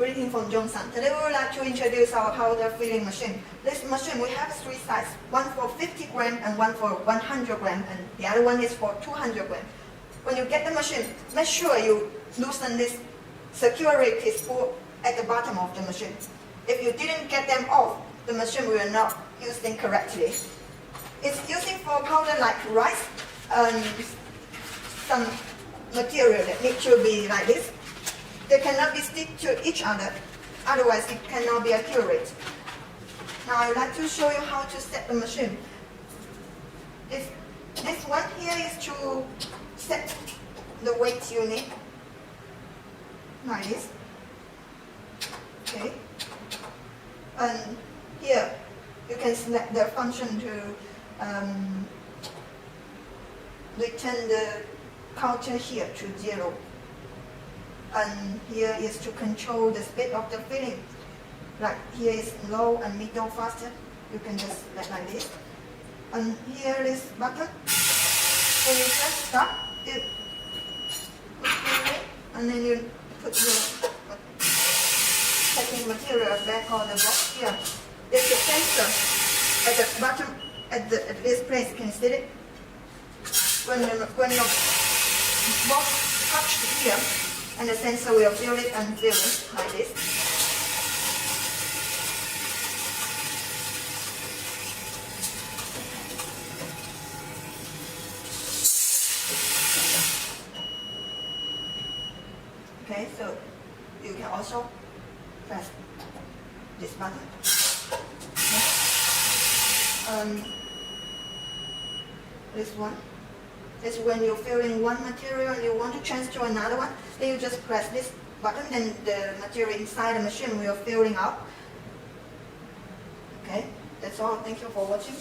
Greeting from Johnson. Today we would like to introduce our powder filling machine. This machine we have three sizes, one for 50 gram and one for 100 gram, and the other one is for 200 gram. When you get the machine, make sure you loosen this security spool at the bottom of the machine. If you didn't get them off, the machine will not using correctly. It's using for powder like rice and some material that need to be like this. They cannot be stick to each other, otherwise it cannot be accurate. Now I would like to show you how to set the machine. This one here is to set the weight you need, like this. Okay. And here you can select the function to return the counter here to 0. And here is to control the speed of the filling. Like here is low and middle faster. You can just select like this. And here is button. When you press start, it puts it, and then you put your packing material back on the box here. There's a sensor at the bottom at this place. Can you see it? When the box touches here, and the sensor will feel it and feel it like this. Okay, so you can also press this button. This one. Is when you fill in one material and you want to change to another one, then you just press this button, then the material inside the machine will fill up. Okay, that's all. Thank you for watching.